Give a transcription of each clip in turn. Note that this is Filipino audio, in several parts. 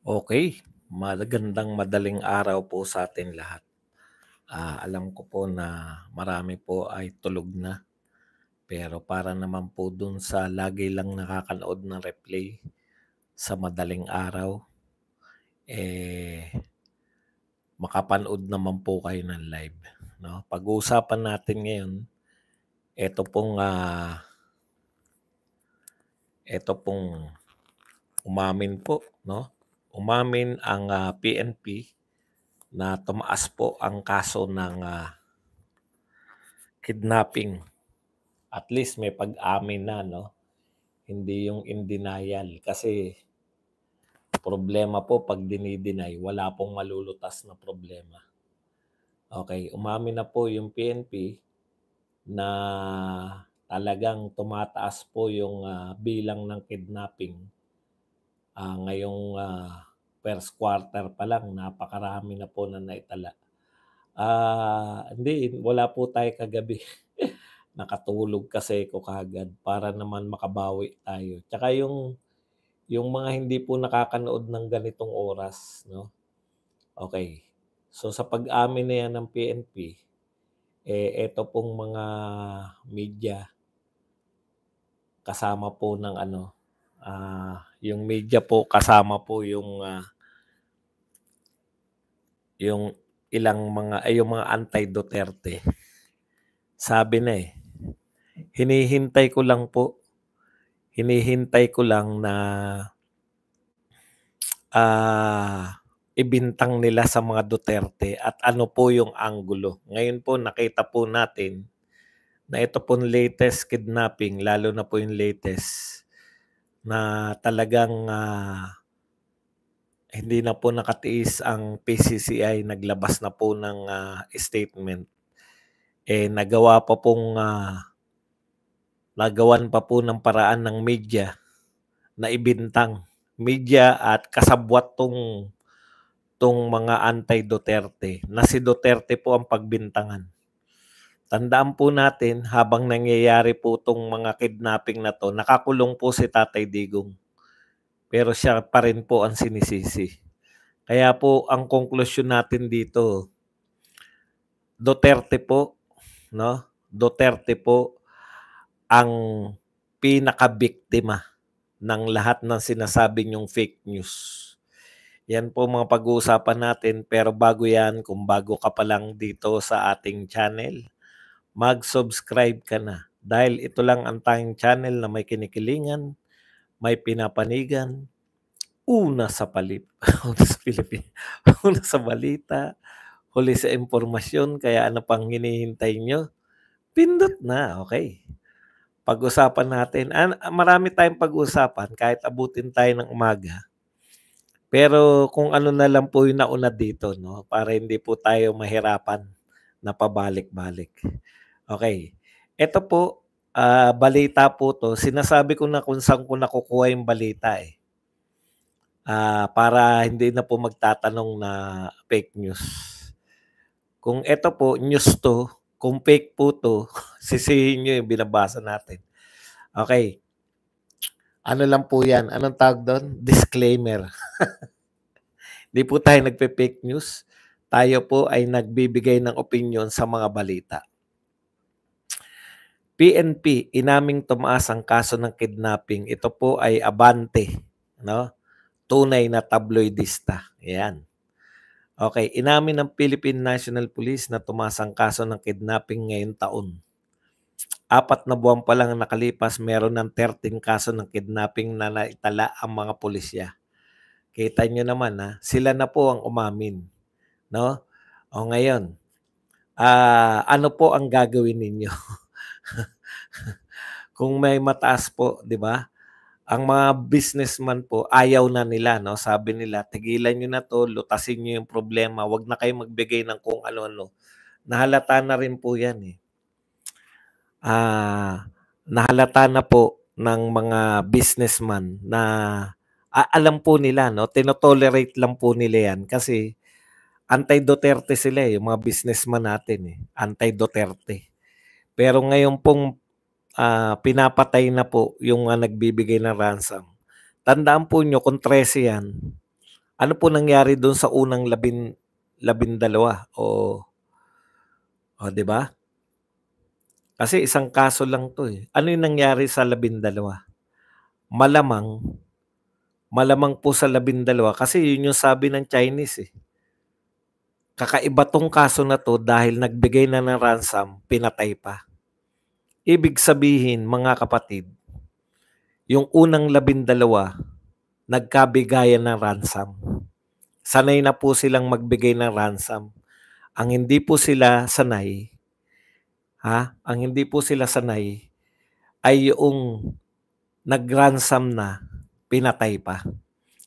Okay, magandang madaling araw po sa atin lahat. Alam ko po na marami po ay tulog na, pero para naman po dun sa lagi lang nakakanood ng replay sa madaling araw, eh, makapanood naman po kayo ng live, 'no? Pag-uusapan natin ngayon, eto pong, eto pong umamin po, 'no? Umamin ang, PNP na tumaas po ang kaso ng, kidnapping. At least may pag-amin na 'no, hindi yung in denial kasi problema po 'pag dini-deny wala pong malulutas na problema. Okay, umamin na po yung PNP na talagang tumataas po yung, bilang ng kidnapping. Ngayong, first quarter pa lang napakarami na po na naitala. Hindi, wala po tayo kagabi. Nakatulog kasi ako kaagad para naman makabawi tayo. Tsaka yung mga hindi po nakakanood ng ganitong oras 'no, okey. So, sa pag-amin na 'yan ng PNP, eto pong mga media kasama po ng ano, yung media po kasama po yung ilang mga yung mga anti-Duterte. Sabi na, hinihintay ko lang po, hinihintay ko lang na, ibintang nila sa mga Duterte at ano po yung anggulo. Ngayon po nakita po natin na ito pong latest kidnapping, lalo na po yung latest na talagang, hindi na po nakatiis ang PCCI, naglabas na po ng, statement. Nagawa pa pong, nagawan pa po ng paraan ng media na ibintang. Media at kasabwat 'tong mga anti-Duterte na si Duterte po ang pagbintangan. Tandaan po natin habang nangyayari po 'tong mga kidnapping na 'to, nakakulong po si Tatay Digong, pero siya pa rin po ang sinisisi. Kaya po ang konklusyon natin dito, Duterte po, 'no? Duterte po ang pinakabiktima ng lahat ng sinasabi niyong fake news. Yan po mga pag-uusapan natin, pero bago yan, kung bago ka pa lang dito sa ating channel, mag-subscribe ka na. Dahil ito lang ang tanging channel na may kinikilingan, may pinapanigan, una sa una sa Pilipinas, una sa balita, huli sa impormasyon, kaya ano pang hinihintay nyo? Pindot na, okay. Pag-usapan natin, marami tayong pag-usapan kahit abutin tayo ng umaga. Pero kung ano na lang po yung nauna dito 'no, para hindi po tayo mahirapan na pabalik-balik. Okay, eto po, balita po 'to, sinasabi ko na kung saan ko nakukuha yung balita, para hindi na po magtatanong na fake news. Kung eto po news 'to, kung fake po 'to, sisihin niyo yung binabasa natin. Okay, ano lang po 'yan, anong tawag dun, disclaimer. 'Di po tayo nagfe-fake news, tayo po ay nagbibigay ng opinyon sa mga balita. PNP, inaming tumaas ang kaso ng kidnapping. Ito po ay abante, 'no? Tunay na tabloidista, 'yan. Okay, inamin ng Philippine National Police na tumaas ang kaso ng kidnapping ngayong taon. 4 na buwan pa lang ang nakalipas, meron ng 13 kaso ng kidnapping na naitala ang mga pulisya. Kita niyo naman, sila na po ang umamin, 'no? O ngayon, ano po ang gagawin ninyo? Kung may mataas po, 'di ba? Ang mga businessman po ayaw na nila 'no, sabi nila, "Tigilan niyo na 'to, lutasin niyo yung problema, 'wag na kayong magbigay ng kung ano-ano." Nahalata na rin po 'yan, nahalata na po ng mga businessman na, alam po nila 'no, tino-tolerate lang po nila 'yan kasi anti-Duterte sila, yung mga businessman natin, anti-Duterte. Pero ngayon pong, pinapatay na po yung, nagbibigay ng ransom. Tandaan po niyo kung 13 'yan, Ano po nangyari do'n sa unang labindalawa o 'di ba? Kasi isang kaso lang 'to, eh. Ano yung nangyari sa labindalawa? Malamang, malamang po sa labindalawa kasi yun yung sabi ng Chinese, eh. Kakaiba 'tong kaso na 'to dahil nagbigay na ng ransom, pinatay pa. Ibig sabihin mga kapatid, yung unang labindalawa nagkabigayan ng ransom. Sanay na po silang magbigay ng ransom. Ang hindi po sila sanay, ang hindi po sila sanay ay yung nag-ransom na, pinatay pa.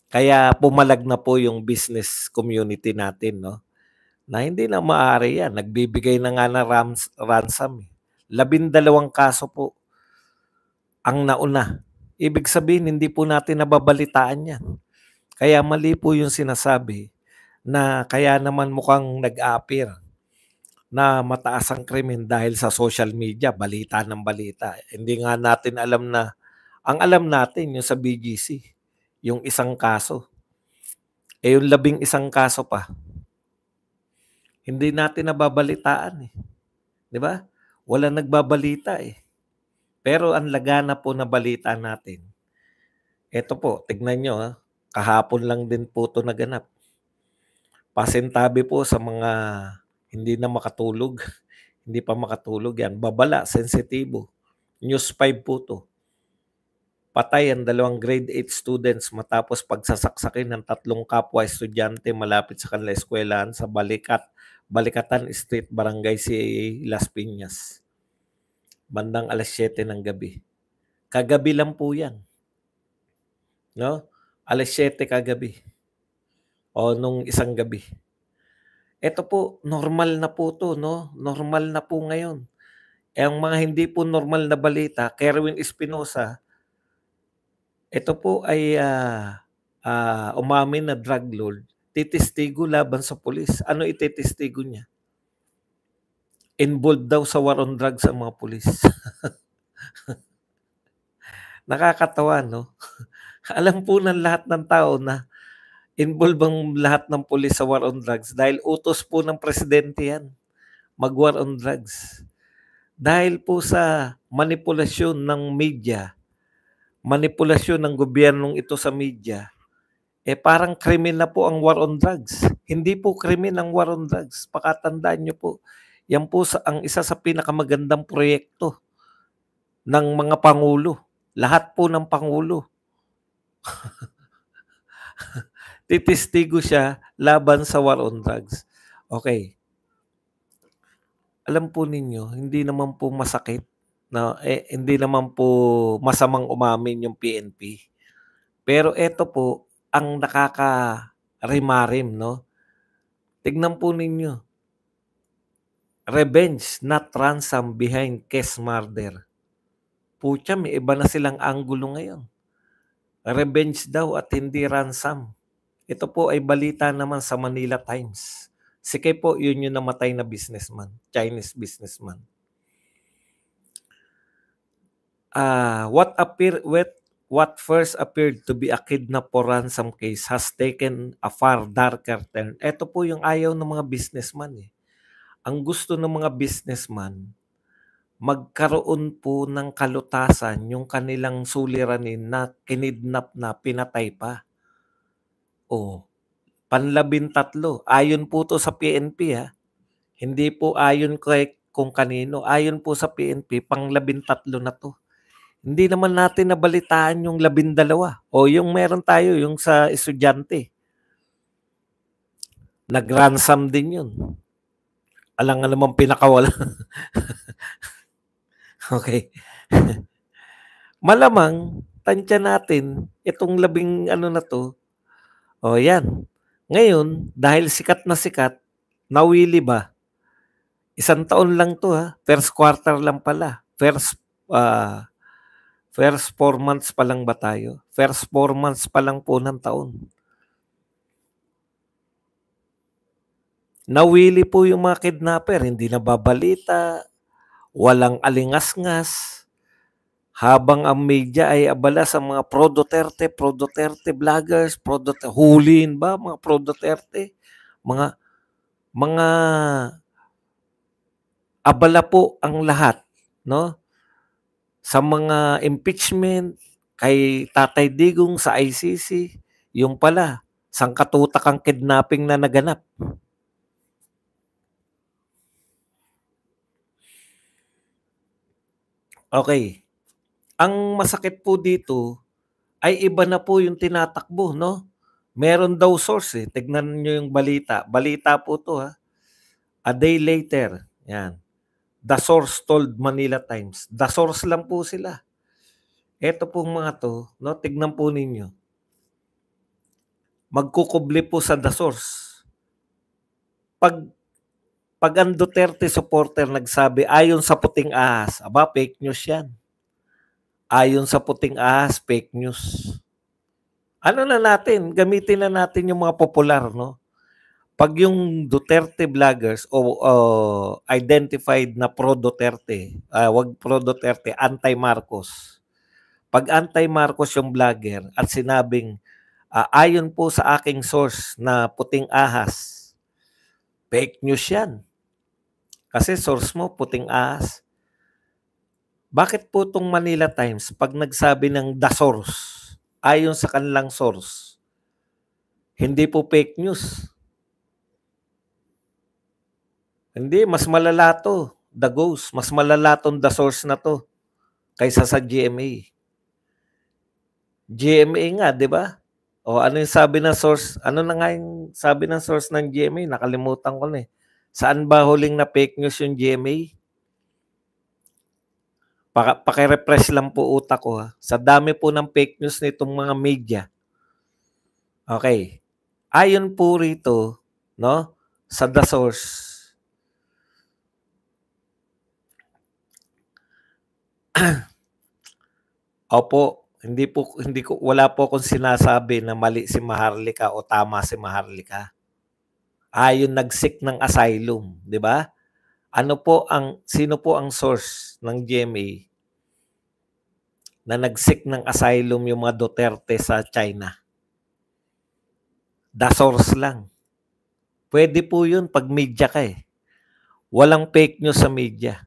Kaya pumalag na po yung business community natin, no? Na hindi na maaari yan. Nagbibigay na nga ng ransom. 12 kaso po ang nauna. Ibig sabihin, hindi po natin nababalitaan yan. Kaya mali po yung sinasabi na kaya naman mukhang nag-a-appear na mataas ang krimen dahil sa social media, balita ng balita. Hindi nga natin alam na, ang alam natin yung sa BGC, yung isang kaso. Yung 11 kaso pa, hindi natin nababalitaan, eh. 'Di ba? Walang nagbabalita, eh. Pero ang lagana po na balita natin, eto po, tignan niyo, kahapon lang din po 'to naganap. Pasintabi po sa mga hindi na makatulog, hindi pa makatulog 'yan, babala, sensitibo. News 5 po 'to. Patay ang 2 grade 8 students matapos pagsasaksakin ng 3 kapwa estudyante malapit sa kanilang eskwelahan sa Balikatan Street, Barangay CAA, Las Piñas. Bandang 7:00 ng gabi. Kagabi lang po 'yan, no? 7:00 kagabi o nung isang gabi. Ito po, normal na po 'to, no? Normal na po ngayon. Ang mga hindi po normal na balita, Kerwin Espinosa, ito po ay, umamin na drug lord, titestigo laban sa pulis. Ano itetestigo niya? Involved daw sa war on drugs ang mga pulis. Nakakatawa, no? Alam po ng lahat ng tao na involved ang lahat ng pulis sa war on drugs dahil utos po ng presidente yan, mag-war on drugs. Dahil po sa manipulasyon ng media, manipulasyon ng gobyernong ito sa media, parang krimen na po ang war on drugs. Hindi po krimen ang war on drugs. Pakatandaan nyo po, yan po ang isa sa pinakamagandang proyekto ng mga pangulo. Lahat po ng pangulo. Titistigo siya laban sa war on drugs. Okay. Alam po ninyo, hindi naman po masakit, no? Hindi naman po masamang umamin yung PNP. Pero eto po ang nakakarimarim, no? Tignan po ninyo. Revenge, not ransom behind case murder. Pucha, may iba na silang anggulo ngayon. Revenge daw at hindi ransom. Ito po ay balita naman sa Manila Times. Sige po, yun yung namatay na businessman, Chinese businessman. What first appeared to be a kidnap or ransom case has taken a far darker turn. Ito po yung ayaw ng mga businessman, eh. Ang gusto ng mga businessman, magkaroon po ng kalutasan yung kanilang suliranin na kinidnap na, pinatay pa. Panlabintatlo. Ayon po to sa PNP, Hindi po ayon kung kanino. Ayon po sa PNP, pang-13 na to. Hindi naman natin nabalitaan yung 12. O yung meron tayo, yung sa estudyante. Nag-ransom din yun. Alam nga naman pinakawala. Okay. Malamang, tansya natin, itong 10 na to, yan. Ngayon, dahil sikat na sikat, nawili ba? 1 taon lang to, first quarter lang pala. First 4 months pa lang ba tayo? First 4 months pa lang po ng taon. Nawili po yung mga kidnapper, hindi nababalita, walang alingas-ngas. Habang ang media ay abala sa mga pro-Duterte vloggers, huliin ba mga pro-Duterte? Mga abala po ang lahat, no? Sa mga impeachment kay Tatay Digong sa ICC, yung pala sangkatutak ang kidnapping na naganap. Okay. Ang masakit po dito ay iba na po yung tinatakbo, no? Meron daw source eh. Tignan nyo yung balita. Balita po to ha. A day later, yan. The source told Manila Times. The source lang po sila. Ito pong mga to, no? Tignan po ninyo. Magkukubli po sa the source. Pag ang Duterte supporter nagsabi ayon sa puting ahas, aba, fake news yan. Ayon sa puting ahas, fake news. Ano na natin, gamitin na natin yung mga popular, no? Pag yung Duterte vloggers o identified na pro-Duterte, wag pro-Duterte, anti-Marcos. Pag anti-Marcos yung vlogger at sinabing, ayon po sa aking source na puting ahas, fake news yan. Kasi source mo, puting ahas. Bakit po itong Manila Times, pag nagsabi ng the source, ayon sa kanilang source, hindi po fake news? Hindi, mas malala to, the ghost. Mas malala tong the source na to kaysa sa GMA. GMA nga, di ba? O ano yung sabi ng source? Ano na nga yung sabi ng source ng GMA? Nakalimutan ko na eh. Saan ba huling na fake news yung GMA? Paki-refresh lang po utak ko ha. Sa dami po ng fake news nitong mga media. Okay. Ayon po rito, no, sa the source, opo, wala po akong sinasabi na mali si Maharlika o tama si Maharlika. Ayon nag-seek ng asylum, di ba? Sino po ang source ng GMA na nag-seek ng asylum yung mga Duterte sa China? The source lang. Pwede po yun pag media ka eh. Walang fake news sa media.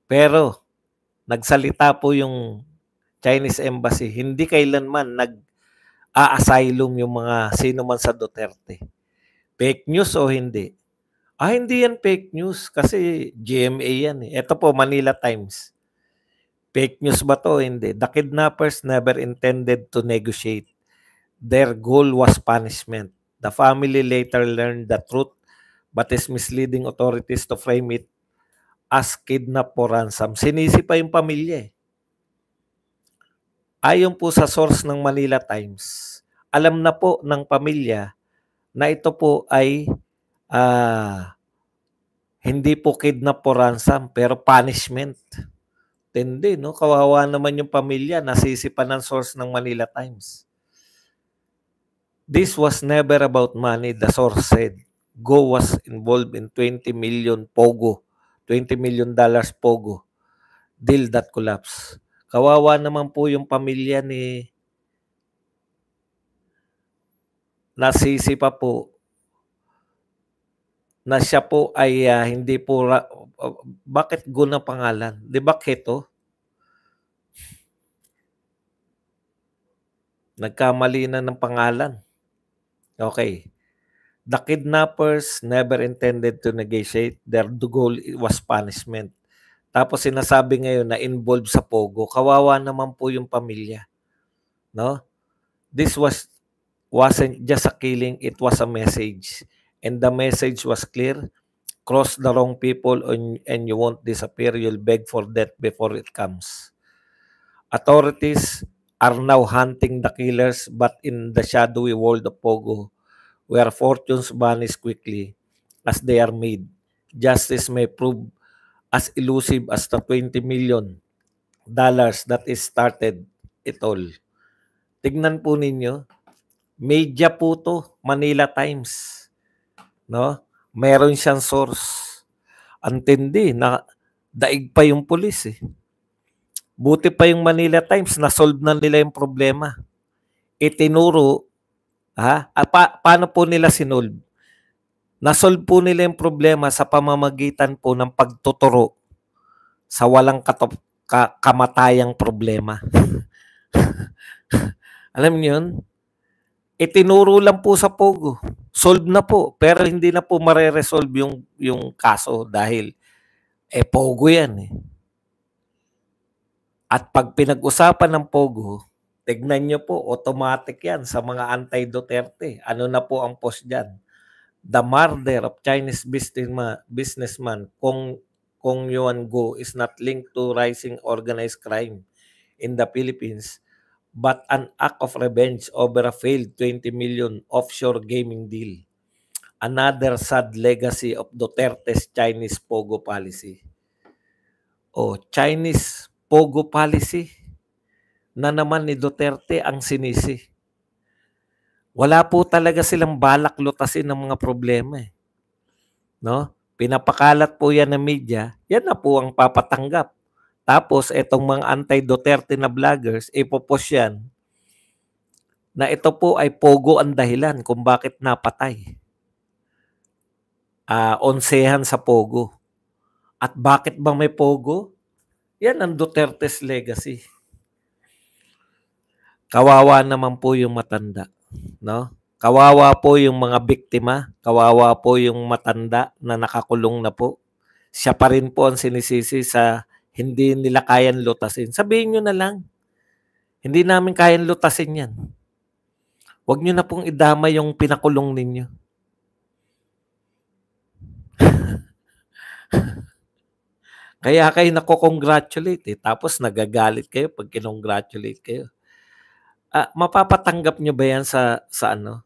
Pero, nagsalita po yung Chinese Embassy, hindi kailanman nag-a-asylum yung mga sino man sa Duterte. Fake news o hindi? Hindi yan fake news kasi GMA yan eh. Ito po, Manila Times. Fake news ba to? Hindi. The kidnappers never intended to negotiate. Their goal was punishment. The family later learned the truth but is misleading authorities to frame it as kidnap for ransom. Sinisi pa yung pamilya eh. Ayon po sa source ng Manila Times, alam na po ng pamilya na ito po ay hindi po kidnap for ransom pero punishment. Tindi, no? Kawawa naman yung pamilya, nasisi pa ng source ng Manila Times. This was never about money, the source said. Go was involved in $20 million Pogo deal that collapsed. Kawawa naman po yung pamilya ni nasisi pa po na siya po ay hindi po bakit Go na pangalan? Di ba Keto? Nagkamali na ng pangalan. Okay. The kidnappers never intended to negotiate. Their goal was punishment. Tapos sinasabi ngayon na involved sa Pogo. Kawawa naman po yung pamilya. No? This wasn't just a killing, it was a message. And the message was clear. Cross the wrong people and you won't disappear. You'll beg for death before it comes. Authorities are now hunting the killers, but in the shadowy world of Pogo, where fortunes vanish quickly as they are made, justice may prove as elusive as the $20 million that is started it all. Tignan po ninyo, media po to, Manila Times. No? Meron siyang source. Antindi na daig pa yung pulis eh. Buti pa yung Manila Times, na-solve na nila yung problema. Itinuro, paano po nila sinolve? Na-solve po nila yung problema sa pamamagitan po ng pagtuturo sa walang kamatayang problema. Alam niyo yun? Itinuro lang po sa Pogo. Solve na po. Pero hindi na po mare-resolve yung kaso dahil Pogo yan eh. At pag pinag-usapan ng Pogo, tignan nyo po, automatic yan sa mga anti-Duterte. Ano na po ang post dyan? The murder of Chinese businessman Kong Yuan Go is not linked to rising organized crime in the Philippines, but an act of revenge over a failed 20 million offshore gaming deal. Another sad legacy of Duterte's Chinese Pogo policy. Chinese Pogo policy na naman ni Duterte ang sinisi. Wala po talaga silang balak lutasin ng mga problema eh. No? Pinapakalat po yan ng media, yan na po ang papatanggap. Tapos itong mga anti-Duterte na vloggers, ipopost yan na ito po ay Pogo ang dahilan kung bakit napatay. Onsehan sa Pogo. At bakit ba may Pogo? Yan ang Duterte's legacy. Kawawa naman po yung matanda, no? Kawawa po yung mga biktima, kawawa po yung matanda na nakakulong na po. Siya pa rin po ang sinisisi sa hindi nila kayang lutasin. Sabihin nyo na lang, hindi namin kayang lutasin yan. Huwag nyo na pong idama yung pinakulong ninyo. Kaya kayo nako-congratulate eh. Tapos nagagalit kayo pag kinongratulate kayo. Mapapatanggap nyo ba yan sa ano?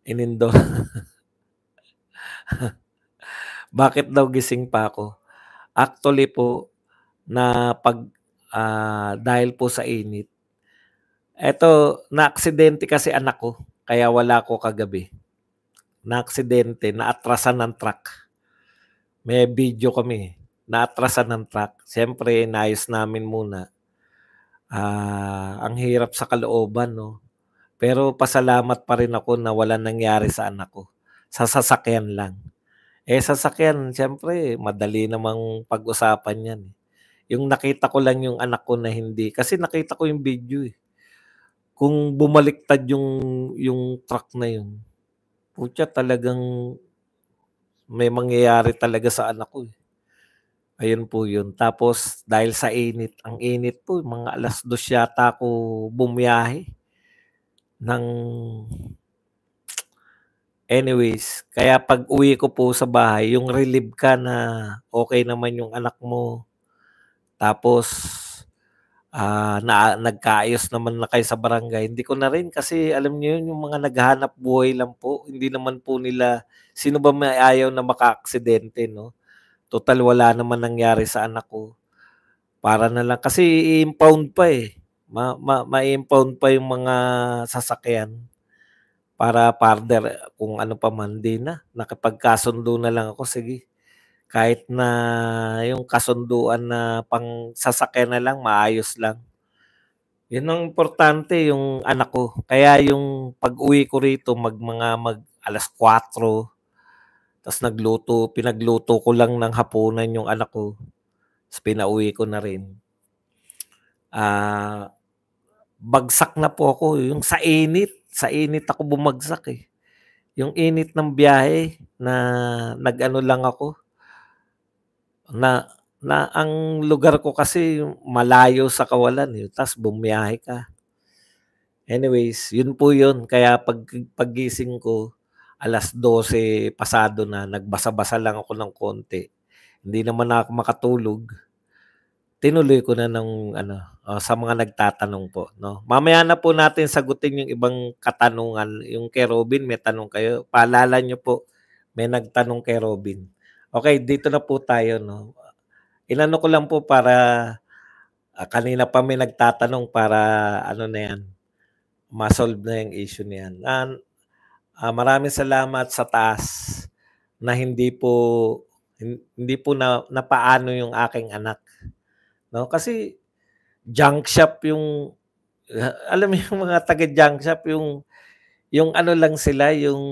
Inindo. Bakit daw gising pa ako? Actually po, dahil po sa init. Eto, na-aksidente kasi anak ko, kaya wala ko kagabi. Na-aksidente, naatrasan ng truck. May video kami, naatrasan ng truck. Siyempre, inayos namin muna. Ang hirap sa kalooban, no? Pero pasalamat pa rin ako na wala nangyari sa anak ko. Sa sasakyan lang. Sasakyan, siyempre, madali namang pag-usapan yan. Yung nakita ko lang yung anak ko na hindi. Kasi nakita ko yung video eh. Kung bumaliktad yung truck na yun, putya talagang may mangyayari talaga sa anak ko eh. Ayun po yun. Tapos dahil sa init, ang init po, mga 2:00 yata ako bumiyahe. Anyways, kaya pag uwi ko po sa bahay, yung relieve ka na okay naman yung anak mo. Tapos nagkaayos naman na kayo sa barangay. Hindi ko na rin kasi alam niyo yun, yung mga naghahanap buhay lang po. Hindi naman po nila, sino ba may ayaw na maka-aksidente, no? Total wala naman nangyari sa anak ko. Para na lang, kasi i-impound pa eh. Ma-impound pa yung mga sasakyan para further kung ano pa man, di na. Nakipagkasundo na lang ako, sige. Kahit na yung kasunduan na pang sasakyan na lang, maayos lang. Yun ang importante, yung anak ko. Kaya yung pag-uwi ko rito, mag 4:00, tapos pinagluto ko lang ng hapunan yung anak ko. Tapos pinauwi ko na rin. Bagsak na po ako. Yung sa init ako bumagsak eh. Yung init ng biyahe na nag-ano lang ako, na ang lugar ko kasi malayo sa Kawalan eh. Tapos bumiyahe ka. Anyways, yun po yun. Kaya paggising ko, 12:00 pasado na, nagbasa-basa lang ako ng konti. Hindi naman ako makatulog. Tinuloy ko na ng sa mga nagtatanong po, no. Mamaya na po natin sagutin yung ibang katanungan. Yung kay Robin, may tanong kayo. Paalala nyo po, may nagtanong kay Robin. Okay, dito na po tayo, no. Inano ko lang po para kanina pa may nagtatanong para na yan, ma-solve na yung issue niyan. Maraming salamat sa taas na hindi po napaano yung aking anak. no? Kasi junk shop yung alam mo yung mga taga-junk shop yung ano lang sila, yung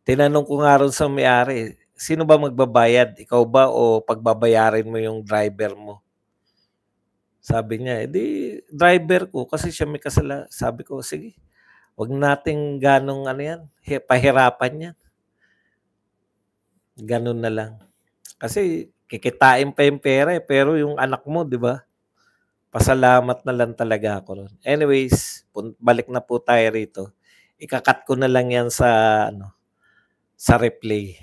tinanong ko nga ro'n sa may-ari, "Sino ba magbabayad, ikaw ba o pagbabayarin mo yung driver mo?" Sabi niya, "Eh, di driver ko kasi siya may sabi ko, "Sige, 'wag nating gaanong ano 'yan, pahirapan 'yan, gano'n na lang." Kasi kikitain pa yung pera, eh, pero yung anak mo, 'di ba, pasalamat na lang talaga ako ro'n. Anyways, balik na po tayo rito. Ika-cut ko na lang 'yan sa ano, sa replay.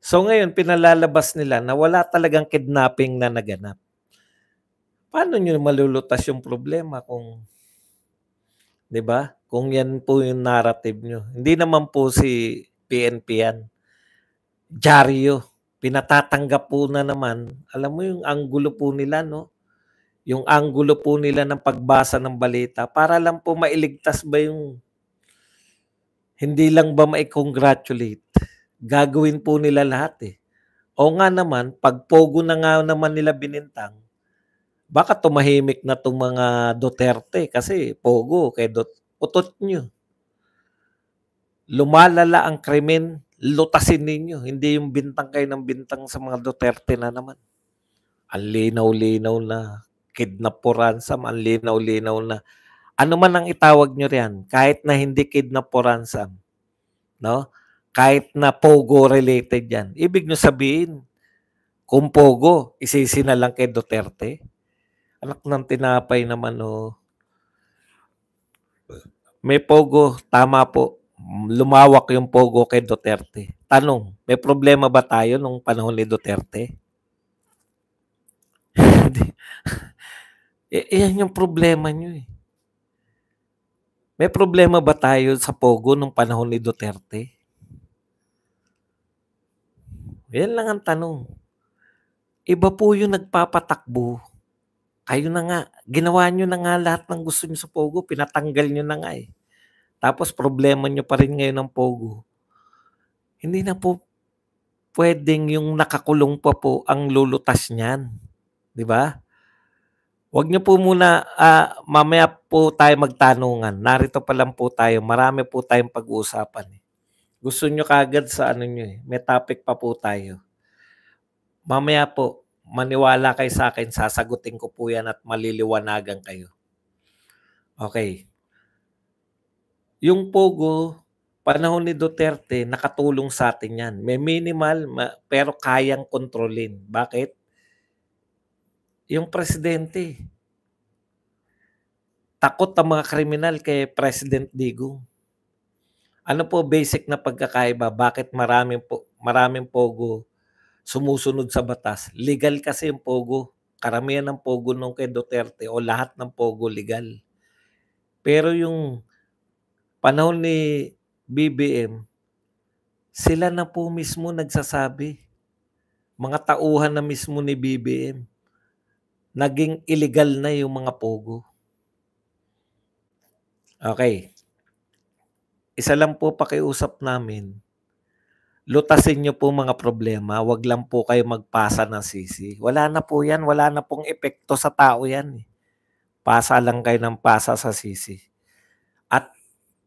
So ngayon pinalalabas nila na wala talagang kidnapping na naganap. Paano niyo malulutas yung problema kung 'di ba? Kung 'yan po yung narrative niyo. Hindi naman po si PNP 'yan, dyaryo. Pinatatanggap po na naman, alam mo yung anggulo po nila 'no, yung anggulo po nila ng pagbasa ng balita para lang po mailigtas ba yung hindi lang ba mai-congratulate. Gagawin po nila lahat, eh. Oo nga naman, 'pag pogo na nga naman nila binintang, baka tumahimik na 'tong mga Duterte kasi pogo kay utot niyo. Lumalala ang krimen, lutasin ninyo, hindi yung bintang kayo ng bintang sa mga Duterte na naman. Ang linaw-linaw na kidnap for ransom, ang linaw-linaw na ano man ang itawag niyo riyan, kahit na hindi kidnap for ransom, 'no? Kahit na pogo related 'yan, ibig niyo sabihin kung pogo isisi na lang kay Duterte? Anak ng tinapay naman, oh. May pogo, tama po. Lumawak yung pogo kay Duterte. Tanong, may problema ba tayo nung panahon ni Duterte? Yan yung problema nyo eh. May problema ba tayo sa pogo nung panahon ni Duterte? Yan lang ang tanong. Iba po yung nagpapatakbo. Kayo na nga, ginawa nyo na nga lahat ng gusto nyo sa pogo, pinatanggal nyo na nga eh. Tapos problema nyo pa rin ngayon ng pogo. Hindi na po pwedeng yung nakakulong pa po ang lulutas niyan. 'Di ba? Huwag niyo po muna, mamaya po tayo magtanungan. Narito pa lang po tayo, marami po tayong pag-uusapan, eh. Gusto niyo kaagad sa ano niyo, eh, may topic pa po tayo. Mamaya po, maniwala kayo sa'kin, sasagutin ko po 'yan at maliliwanagan kayo. Okay. Yung pogo, panahon ni Duterte, nakatulong sa atin 'yan. May minimal pero kayang kontrolin. Bakit? Yung presidente. Takot ang mga kriminal kay President Digong. Ano po basic na pagkakaiba? Bakit maraming pogo sumusunod sa batas? Legal kasi yung pogo. Karamihan ng pogo nung kay Duterte o lahat ng pogo legal. Pero yung panahon ni BBM, sila na po mismo nagsasabi. Mga tauhan na mismo ni BBM. Naging illegal na yung mga pogo. Okay. Isa lang po pakiusap namin, lutasin niyo po mga problema, wag lang po kayo magpasa ng sisi. Wala na po yan, wala na pong epekto sa tao yan. Pasa lang kayo ng pasa sa sisi. At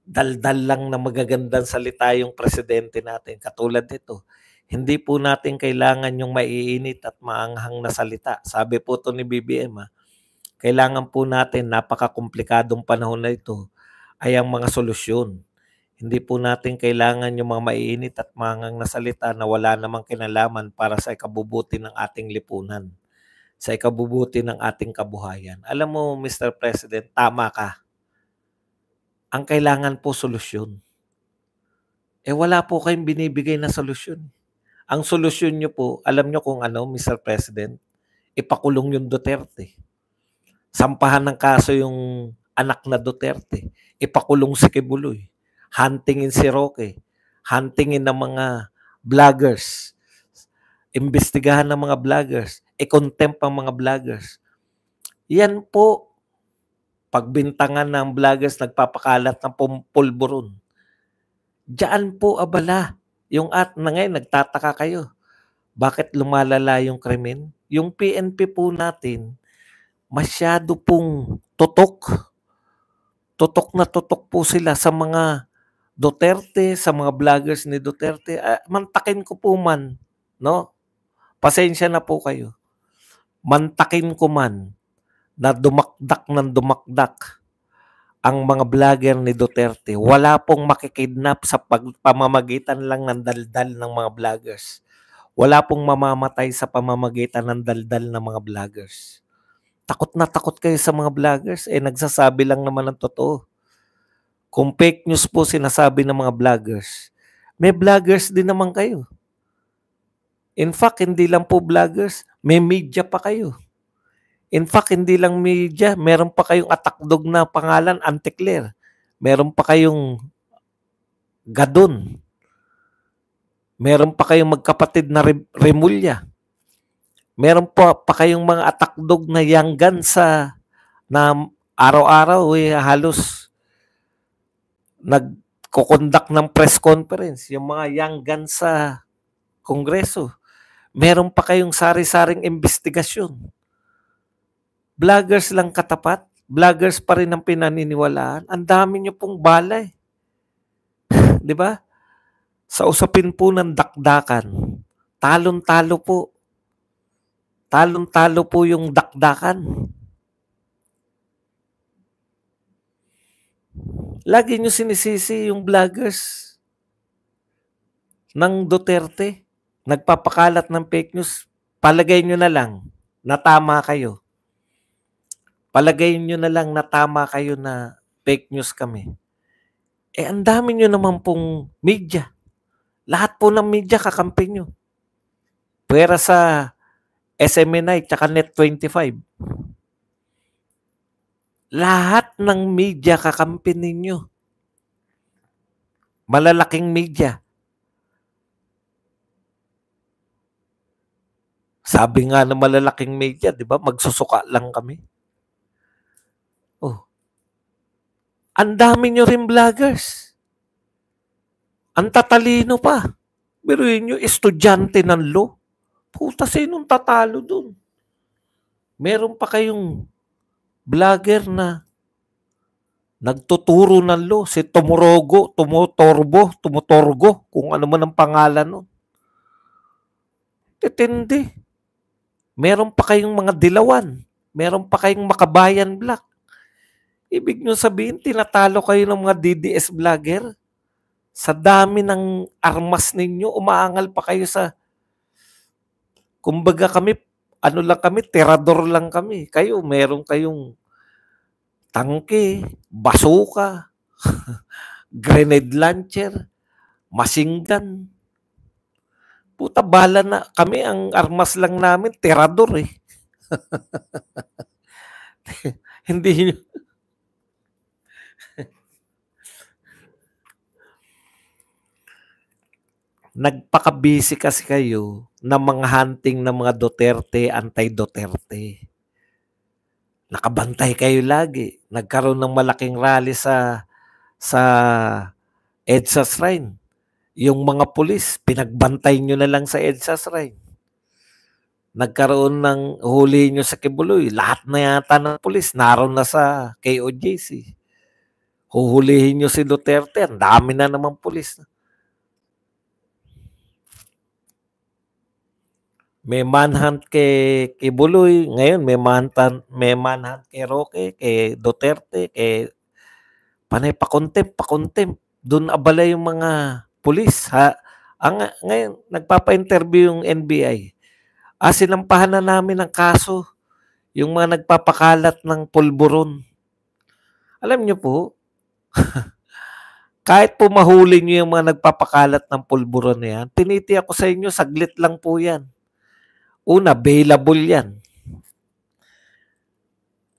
daldal lang na magagandang salita yung presidente natin. Katulad nito, hindi po natin kailangan yung maiinit at maanghang na salita. Sabi po to ni BBM, kailangan po natin napakakomplikadong panahon na ito ay ang mga solusyon. Hindi po natin kailangan yung mga maiinit at mangang na salita na wala namang kinalaman para sa ikabubuti ng ating lipunan, sa ikabubuti ng ating kabuhayan. Alam mo, Mr. President, tama ka. Ang kailangan po solusyon. Wala po kayong binibigay na solusyon. Ang solusyon nyo po, alam nyo kung ano, Mr. President? Ipakulong yung Duterte. Sampahan ng kaso yung anak na Duterte. Ipakulong si Kibuloy. Huntingin si Roque, huntingin ng mga vloggers, imbestigahan ng mga vloggers, i-contempt ang mga vloggers. Yan po, pagbintangan ng vloggers nagpapakalat ng pulburon. Diyan po abala. Yung na ngayon, nagtataka kayo. Bakit lumalala yung krimen? Yung PNP po natin, masyado pong tutok. Tutok na tutok po sila sa mga Duterte, sa mga vloggers ni Duterte. Mantakin ko po man, no? Pasensya na po kayo. Mantakin ko man na dumakdak ng dumakdak ang mga vlogger ni Duterte. Wala pong makikidnap sa pamamagitan lang ng daldal ng mga vloggers. Wala pong mamamatay sa pamamagitan ng daldal ng mga vloggers. Takot na takot kayo sa mga vloggers. Nagsasabi lang naman ng totoo. Kung fake news po sinasabi ng mga vloggers, may vloggers din naman kayo. In fact, hindi lang po vloggers, may media pa kayo. In fact, hindi lang media, meron pa kayong atakdog na pangalan, Anticler. Meron pa kayong Gadon. Meron pa kayong magkapatid na Remulla. Meron pa kayong mga atakdog na Yanggan na araw-araw halos nagko-conduct ng press conference. Yung mga Yanggan sa Kongreso. Meron pa kayong sari-saring investigasyon. Vloggers lang katapat. Vloggers pa rin ang pinaniniwalaan. Ang dami nyo pong balay. Di ba? Sa usapin po ng dakdakan, talon-talo po. Talon-talo po yung dakdakan. Lagi nyo sinisisi yung vloggers ng Duterte. Nagpapakalat ng fake news. Palagay nyo na lang na tama kayo. Palagay nyo na lang na tama kayo na fake news kami. Ang dami nyo naman pong media. Lahat po ng media kakampi nyo. Pwera sa SMNI tsaka Net25. Lahat ng media kakampi ninyo. Malalaking media. Sabi nga ng malalaking media, di ba? Magsusuka lang kami. Ang dami nyo rin vloggers. Ang tatalino pa. Biruin nyo, estudyante ng law. Puta, sinong tatalo dun? Meron pa kayong vlogger na nagtuturo ng law. Si Tumutorgo, kung ano man ang pangalan nun. Titindi. Meron pa kayong mga dilawan. Meron pa kayong makabayan black. Ibig nyo sabihin, tinatalo kayo ng mga DDS vlogger. Sa dami ng armas ninyo, umaangal pa kayo sa... Kumbaga kami, tirador lang kami. Kayo, meron kayong tangke, basuka, grenade launcher, machine gun. Puta, bala na. Kami, ang armas lang namin, tirador eh. Hindi nyo... Nagpaka-busy kasi kayo ng mga hunting ng mga Duterte, anti-Duterte. Nakabantay kayo lagi. Nagkaroon ng malaking rally sa EDSA Shrine. Yung mga pulis, pinagbantay nyo na lang sa EDSA Shrine. Nagkaroon ng huli nyo sa Kibuloy. Lahat na yata ng pulis, naroon na sa KOJC. Huhulihin nyo si Duterte, ang dami na naman pulis. May manhunt kay Kibuloy, ngayon may manhunt kay Roque, kay Duterte, kay panay pakontempt. Doon abala yung mga pulis. Ngayon, nagpapa-interview yung NBI. Sinampahan na namin ang kaso yung mga nagpapakalat ng pulburon. Alam nyo po, kahit po mahuli nyo yung mga nagpapakalat ng pulburon na yan, tinitiyak ko sa inyo, saglit lang po yan. Una, bailable yan.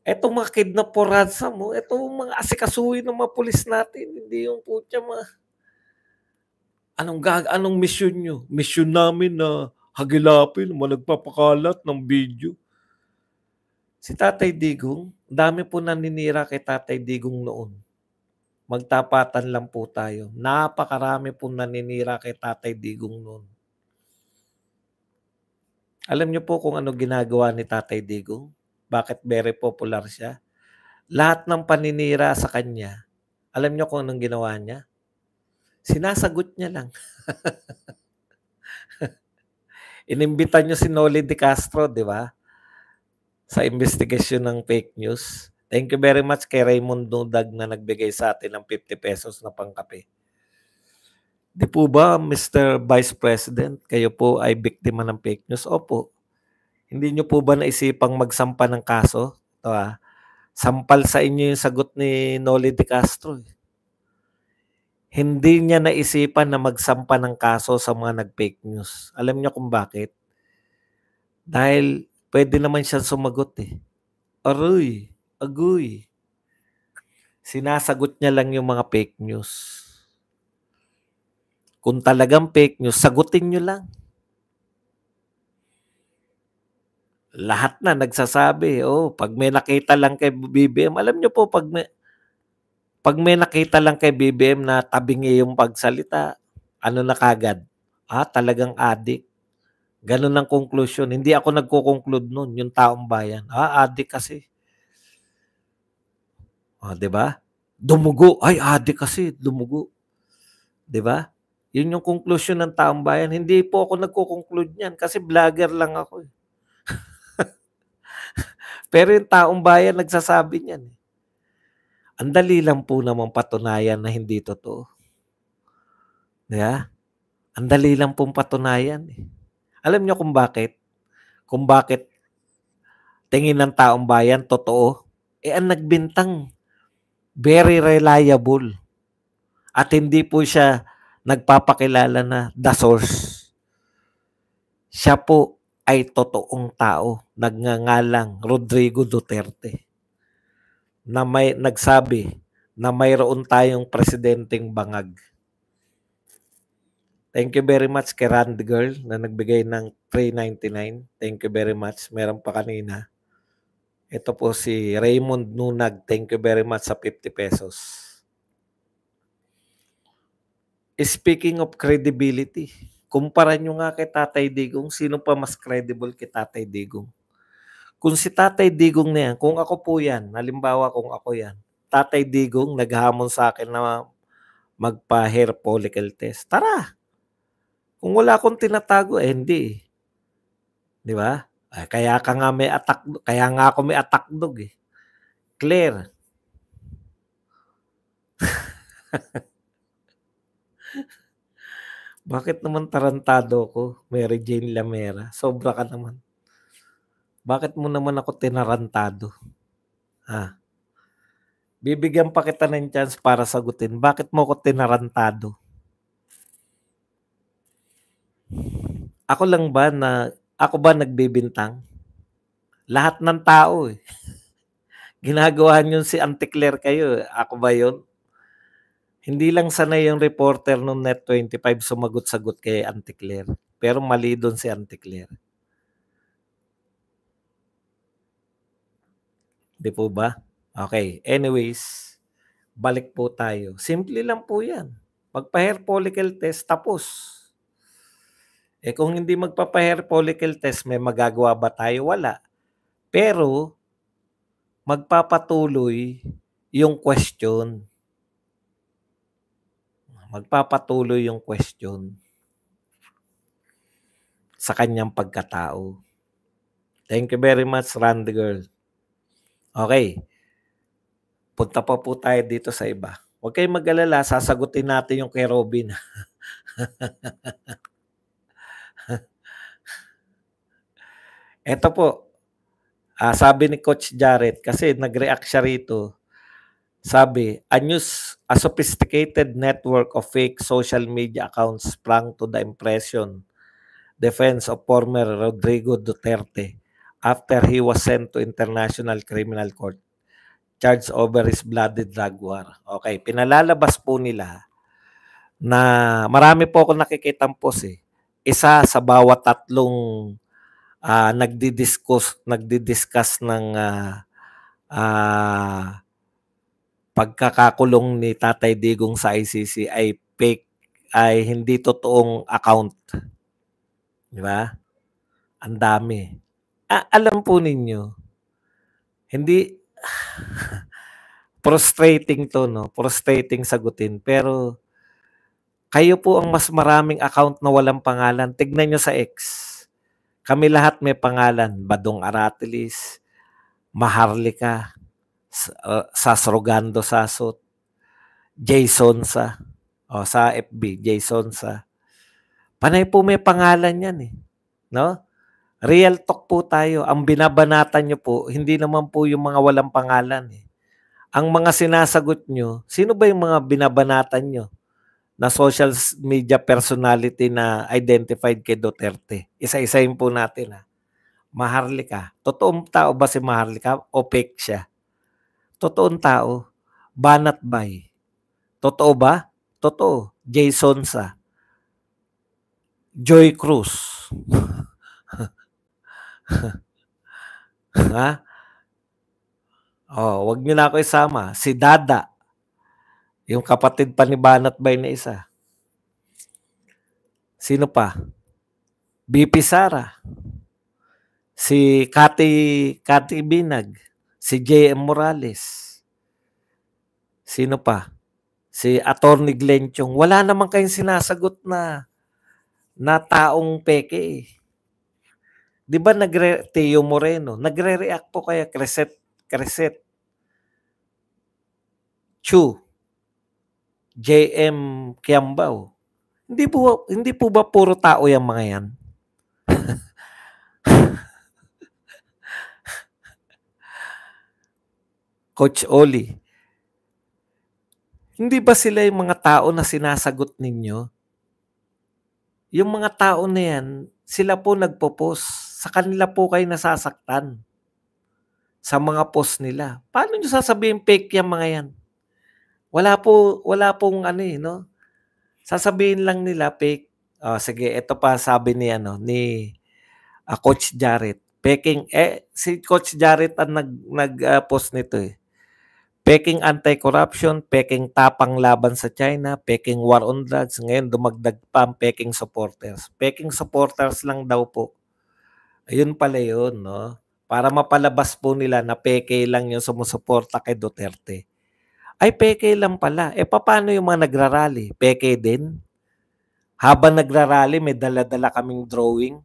Etong mga kidnap for ransom, etong mga asikasuhin ng mga pulis natin, hindi yung putya mga... Anong mission nyo? Mission namin na hagilapin, mga nagpapakalat ng video. Si Tatay Digong, dami po naninira kay Tatay Digong noon. Magtapatan lang po tayo. Napakarami po naninira kay Tatay Digong noon. Alam niyo po kung ano ginagawa ni Tatay Digong? Bakit very popular siya? Lahat ng paninira sa kanya, alam niyo kung anong ginawa niya? Sinasagot niya lang. Inimbita niyo si Noli De Castro, 'di ba? Sa investigasyon ng fake news. Thank you very much kay Raymond Nudag na nagbigay sa atin ng 50 pesos na pangkape. Di po ba, Mr. Vice President, kayo po ay biktima ng fake news? Opo. Hindi niyo po ba naisipang magsampa ng kaso? Ito sampal sa inyo yung sagot ni Noli De Castro. Hindi niya naisipan na magsampa ng kaso sa mga nag-fake news. Alam niyo kung bakit? Dahil pwede naman siyang sumagot eh. Aroy, agoy. Sinasagot niya lang yung mga fake news. Kung talagang fake news, sagutin niyo lang. Lahat na nagsasabi, pag may nakita lang kay BBM, alam niyo po, pag may nakita lang kay BBM na tabingi yung pagsalita, ano na kagad? Talagang adik. Ganun ang conclusion. Hindi ako nagko-conclude nun, yung taong bayan. Adik kasi. 'Di ba? Dumugo. Ay, adik kasi, dumugo. 'Di ba? Yun yung conclusion ng taong bayan. Hindi po ako nagko-conclude niyan kasi vlogger lang ako. Pero yung taong bayan nagsasabi niyan. Ang dali lang po namang patunayan na hindi totoo. 'Di ba? Ang dali lang pong patunayan. Alam niyo kung bakit? Kung bakit tingin ng taong bayan totoo? Ang nagbintang very reliable at hindi po siya nagpapakilala na the source. Siya po ay totoong tao, nagngangalang Rodrigo Duterte, na may nagsabi na mayroon tayong presidenteng bangag. Thank you very much kay Randy Girl na nagbigay ng 3.99. Thank you very much. Meron pa kanina. Ito po si Raymond Nunag. Thank you very much sa 50 pesos. Speaking of credibility, kumpara nyo nga kay Tatay Digong, sino pa mas credible kay Tatay Digong? Kung si Tatay Digong na yan, kung ako po yan, halimbawa kung ako yan, Tatay Digong naghamon sa akin na magpa-hair follicle test. Tara! Kung wala akong tinatago, hindi. Di ba? Kaya nga ako may attack dog eh. Clear. Bakit naman tarantado ko, Mary Jane Lamera? Sobra ka naman. Bakit mo naman ako tinarantado? Bibigyan pa kita ng chance para sagutin. Bakit mo ako tinarantado? Ako ba nagbibintang? Lahat ng tao eh. Ginagawa niyo si Auntie Claire kayo. Ako ba yun? Hindi lang sanay yung reporter ng Net25 sumagot-sagot kay Auntie Claire. Pero mali doon si Auntie Claire. Di po ba? Okay. Anyways, balik po tayo. Simple lang po yan. Magpa-hair follicle test, tapos. Kung hindi magpapa-hair follicle test, may magagawa ba tayo? Wala. Pero, magpapatuloy yung question. Magpapatuloy yung question sa kanyang pagkatao. Thank you very much, Randy Girl. Okay. Punta pa po tayo dito sa iba. Huwag kayong mag-alala, sasagutin natin yung kay Robin. Ito po, sabi ni Coach Jared, kasi nag-react siya rito. Sabi, a sophisticated network of fake social media accounts sprang to the impression defense of former Rodrigo Duterte after he was sent to International Criminal Court charged over his bloody drug war. Okay, pinalalabas po nila na marami po ako nakikitang post eh. Isa sa bawat tatlong nagdi-discuss ng pagkakakulong ni Tatay Digong sa ICC ay fake, ay hindi totoong account. Di ba? Ang dami. Alam po ninyo, hindi frustrating 'to 'no, frustrating sagutin pero kayo po ang mas maraming account na walang pangalan. Tignan niyo sa X. Kami lahat may pangalan, Badong Aratilis, Maharlika, Sasrogando Sasot, Jason sa FB, Jason Panay po may pangalan 'yan, eh, 'no? Real talk po tayo. Ang binabanatan niyo po, hindi naman po yung mga walang pangalan, eh. Ang mga sinasagot niyo, sino ba yung mga binabanatan niyo na social media personality na identified kay Duterte? Isa-isahin po natin, Maharlika. Totoong tao ba si Maharlika o fake siya? Totoong tao. Banat Bay. Totoo ba? Totoo. Jason Joy Cruz. Ha? Wag niyo na ako isama. Si Dada, yung kapatid pa ni Banat Bay na isa. Sino pa? BP Sara. Si Cathy Binag. Si JM Morales. Sino pa? Si Attorney Glenn Chong. Wala naman kayong sinasagot na taong peke, eh. 'Di ba Teo Moreno, nagre-react po kaya Crescent Chu, JM Kiambao. Hindi po ba puro tao yang mga yan? Coach Oli. Hindi ba sila yung mga tao na sinasagot ninyo? Yung mga tao na yan, sila po nagpo-post. Sa kanila po kayo nasasaktan. Sa mga post nila. Paano nyo sasabihin fake yung mga yan? Wala pong ano, no? Sasabihin lang nila fake. Sige, ito pa sabi ni Coach Jarrett. Peking si Coach Jarrett ang nag-post nito, eh. Peking anti-corruption, peking tapang laban sa China, peking war on drugs, ngayon dumagdag pa ang peking supporters. Peking supporters lang daw po. Ayun pala yun, no? Para mapalabas po nila na peke lang yung sumusuporta kay Duterte. Ay, peke lang pala. Paano yung mga nagrarally? Peke din? Habang nagrarally, may dala-dala kaming drawing.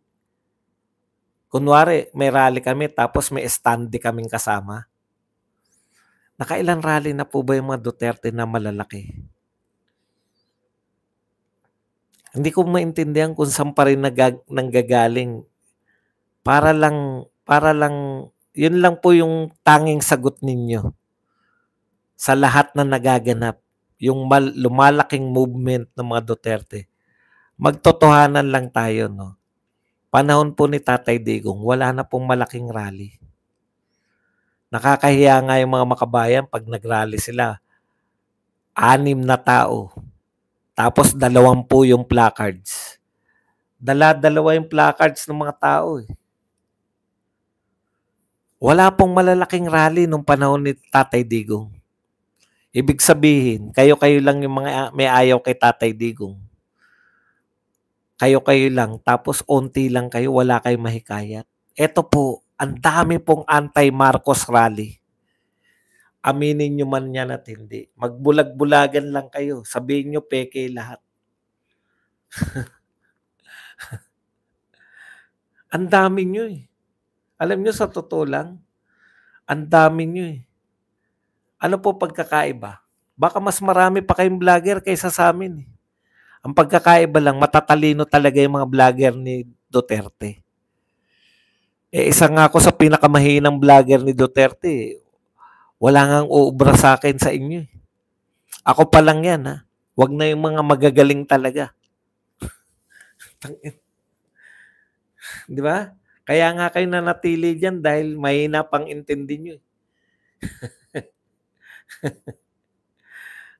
Kunwari, may rally kami, tapos may standee kaming kasama. Nakailang rally na po ba yung mga Duterte na malalaki? Hindi ko maintindihan kung saan pa rin nanggagaling. Para lang, yun lang po yung tanging sagot ninyo. Sa lahat na nagaganap, yung lumalaking movement ng mga Duterte. Magtotohanan lang tayo, no? Panahon po ni Tatay Digong, wala na pong malaking rally. Nakakahiya nga yung mga makabayan pag nag-rally sila. 6 na tao. Tapos 20 yung placards. Dala-dalawa yung placards ng mga tao, eh. Wala pong malalaking rally nung panahon ni Tatay Digong. Ibig sabihin, kayo-kayo lang yung mga may ayaw kay Tatay Digong. Kayo-kayo lang, tapos onti lang kayo, wala kayong mahikayat. Ito po, ang dami pong anti-Marcos rally. Aminin nyo man yan at hindi. Magbulag-bulagan lang kayo. Sabihin nyo, peke lahat. Ang dami nyo, eh. Alam nyo, sa totoo lang, ang dami nyo, eh. Ano po pagkakaiba? Baka mas marami pa kayong vlogger kaysa sa amin, eh. Ang pagkakaiba lang, matatalino talaga yung mga vlogger ni Duterte. Isa nga ako sa pinakamahinang vlogger ni Duterte. Wala ngang uubra sa akin sa inyo. Ako pa lang yan, ha. Wag na yung mga magagaling talaga. Di ba? Kaya nga kayo nanatili dyan dahil mahina pang intindi nyo.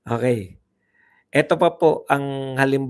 Okay. Ito pa po ang halimbawa.